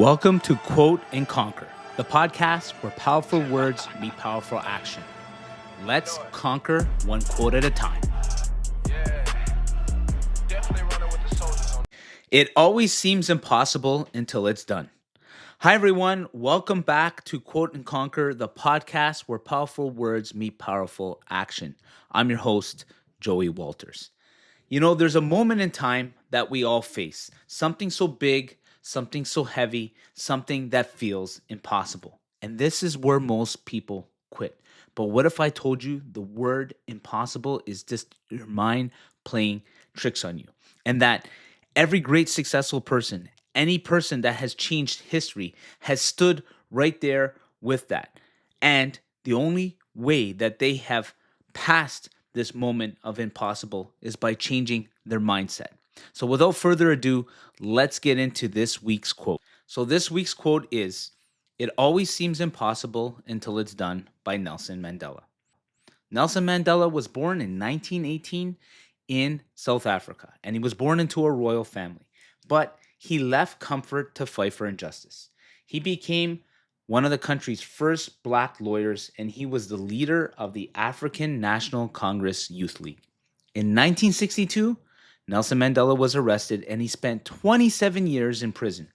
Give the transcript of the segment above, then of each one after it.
Welcome to Quote and Conquer, the podcast where powerful words meet powerful action. Let's conquer one quote at a time. It always seems impossible until it's done. Hi, everyone. Welcome back to Quote and Conquer, the podcast where powerful words meet powerful action. I'm your host, Joey Walters. You know, there's a moment in time that we all face, something so big, something so heavy, something that feels impossible. And this is where most people quit. But what if I told you the word impossible is just your mind playing tricks on you? And that every great successful person, any person that has changed history, has stood right there with that. And the only way that they have passed this moment of impossible is by changing their mindset. So without further ado, let's get into this week's quote. So this week's quote is, "It always seems impossible until it's done," by Nelson Mandela. Nelson Mandela was born in 1918 in South Africa, and he was born into a royal family. But he left comfort to fight for injustice. He became one of the country's first black lawyers, and he was the leader of the African National Congress Youth League. In 1962, Nelson Mandela was arrested and he spent 27 years in prison.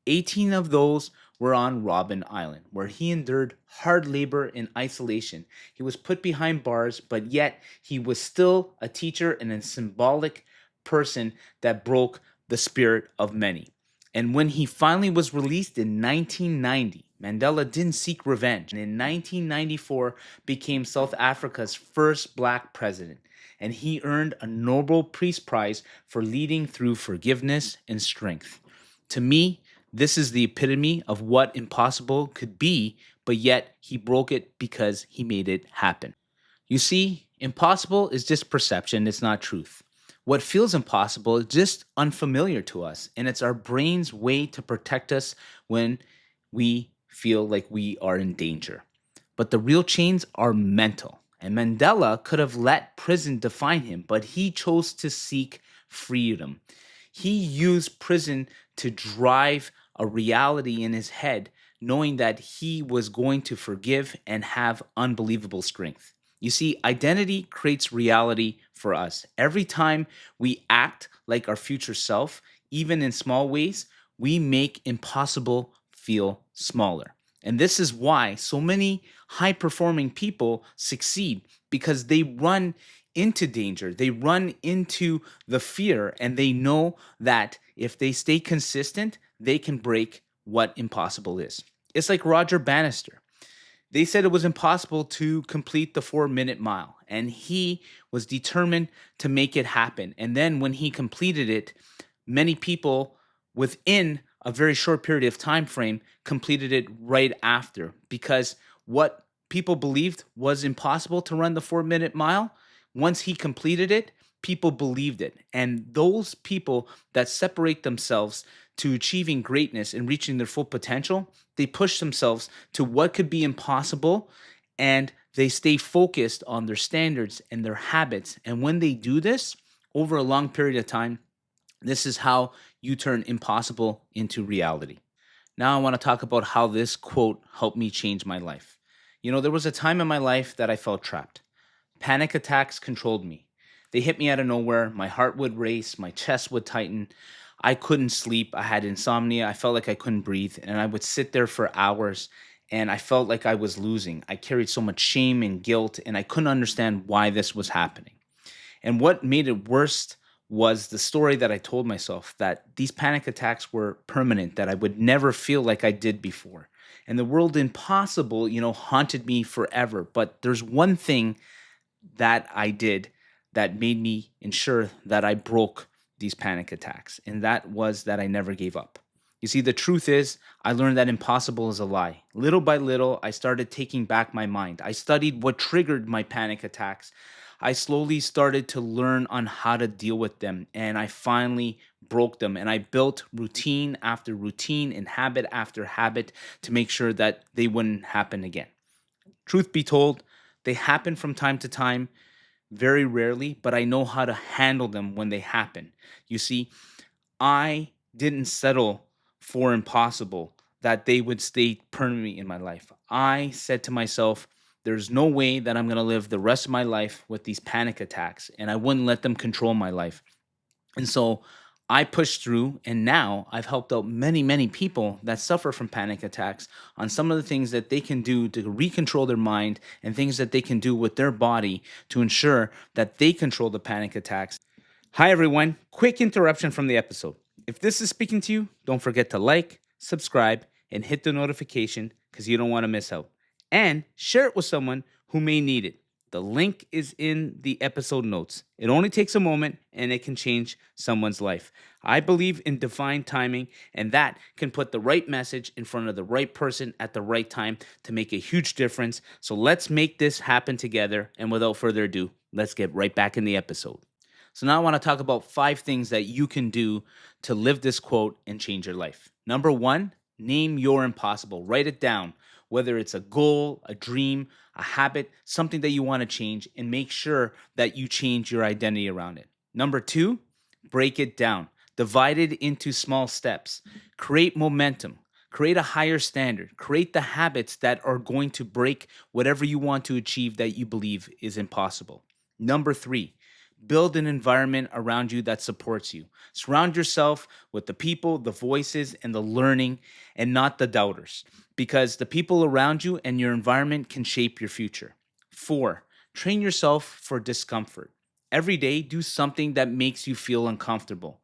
18 of those were on Robben Island, where he endured hard labor in isolation. He was put behind bars, but yet he was still a teacher and a symbolic person that broke the spirit of many. And when he finally was released in 1990, Mandela didn't seek revenge, and in 1994 became South Africa's first black president. And he earned a Nobel Peace Prize for leading through forgiveness and strength. To me, this is the epitome of what impossible could be, but yet he broke it because he made it happen. You see, impossible is just perception, it's not truth. What feels impossible is just unfamiliar to us, and it's our brain's way to protect us when we feel like we are in danger. But the real chains are mental. And Mandela could have let prison define him, but he chose to seek freedom. He used prison to drive a reality in his head, knowing that he was going to forgive and have unbelievable strength. You see, identity creates reality for us. Every time we act like our future self, even in small ways, we make impossible feel smaller. And this is why so many high performing people succeed, because they run into danger. They run into the fear, and they know that if they stay consistent, they can break what impossible is. It's like Roger Bannister. They said it was impossible to complete the 4-minute mile, and he was determined to make it happen. And then when he completed it, many people within a very short period of time frame completed it right after, because what people believed was impossible to run the 4-minute mile, once he completed it, people believed it. And those people that separate themselves to achieving greatness and reaching their full potential, they push themselves to what could be impossible, and they stay focused on their standards and their habits. And when they do this over a long period of time, this is how you turn impossible into reality. Now I want to talk about how this quote helped me change my life. You know, there was a time in my life that I felt trapped. Panic attacks controlled me. They hit me out of nowhere. My heart would race, my chest would tighten. I couldn't sleep. I had insomnia. I felt like I couldn't breathe. And I would sit there for hours, and I felt like I was losing. I carried so much shame and guilt, and I couldn't understand why this was happening. And what made it worse was the story that I told myself, that these panic attacks were permanent, that I would never feel like I did before. And the word impossible, haunted me forever. But there's one thing that I did that made me ensure that I broke these panic attacks, and that was that I never gave up. You see, the truth is, I learned that impossible is a lie. Little by little, I started taking back my mind. I studied what triggered my panic attacks. I slowly started to learn on how to deal with them, and I finally broke them. And I built routine after routine and habit after habit to make sure that they wouldn't happen again. Truth be told, they happen from time to time, very rarely, but I know how to handle them when they happen. You see, I didn't settle for impossible that they would stay permanently in my life. I said to myself, there's no way that I'm going to live the rest of my life with these panic attacks, and I wouldn't let them control my life. And so I pushed through, and now I've helped out many, many people that suffer from panic attacks on some of the things that they can do to recontrol their mind and things that they can do with their body to ensure that they control the panic attacks. Hi, everyone. Quick interruption from the episode. If this is speaking to you, don't forget to like, subscribe, and hit the notification because you don't want to miss out. And share it with someone who may need it. The link is in the episode notes. It only takes a moment and it can change someone's life. I believe in divine timing, and that can put the right message in front of the right person at the right time to make a huge difference. So let's make this happen together. And without further ado, let's get right back in the episode. So now I want to talk about 5 things that you can do to live this quote and change your life. Number 1, name your impossible. Write it down, whether it's a goal, a dream, a habit, something that you want to change, and make sure that you change your identity around it. Number 2, break it down. Divide it into small steps. Create momentum. Create a higher standard. Create the habits that are going to break whatever you want to achieve that you believe is impossible. Number 3, build an environment around you that supports you. Surround yourself with the people, the voices, and the learning, and not the doubters, because the people around you and your environment can shape your future. 4, train yourself for discomfort. Every day, do something that makes you feel uncomfortable.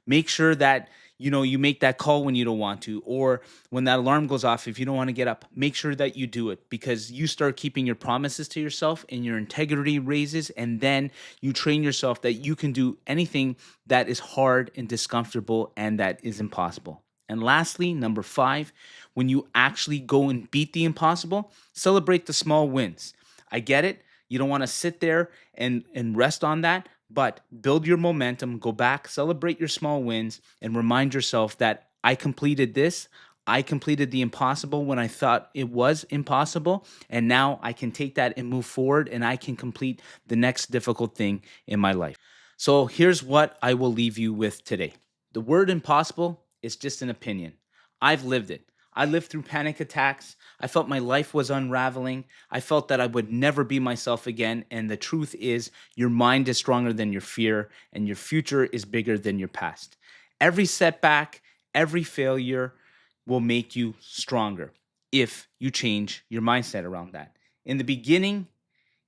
Make sure that you make that call when you don't want to, or when that alarm goes off, if you don't want to get up, make sure that you do it, because you start keeping your promises to yourself and your integrity raises, and then you train yourself that you can do anything that is hard and discomfortable and that is impossible. And lastly, number 5, when you actually go and beat the impossible, celebrate the small wins. I get it. You don't want to sit there and rest on that, but build your momentum, go back, celebrate your small wins, and remind yourself that I completed this. I completed the impossible when I thought it was impossible, and now I can take that and move forward, and I can complete the next difficult thing in my life. So here's what I will leave you with today. The word impossible is just an opinion. I've lived it. I lived through panic attacks. I felt my life was unraveling. I felt that I would never be myself again. And the truth is, your mind is stronger than your fear, and your future is bigger than your past. Every setback, every failure will make you stronger if you change your mindset around that. In the beginning,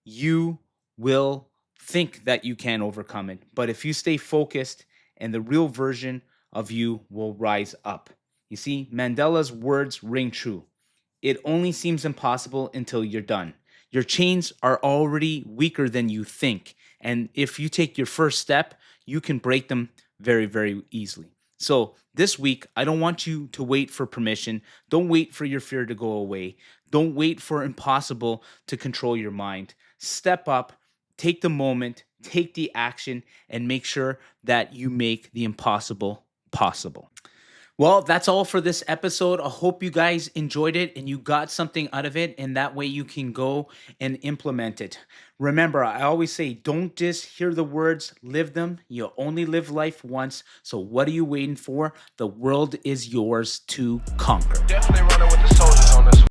you will think that you can overcome it. But if you stay focused, and the real version of you will rise up. You see, Mandela's words ring true. It only seems impossible until you're done. Your chains are already weaker than you think. And if you take your first step, you can break them very, very easily. So this week, I don't want you to wait for permission. Don't wait for your fear to go away. Don't wait for impossible to control your mind. Step up, take the moment, take the action, and make sure that you make the impossible possible. Well, that's all for this episode. I hope you guys enjoyed it and you got something out of it, and that way you can go and implement it. Remember, I always say, don't just hear the words, live them. You only live life once. So what are you waiting for? The world is yours to conquer. Definitely running with the soldiers on this one.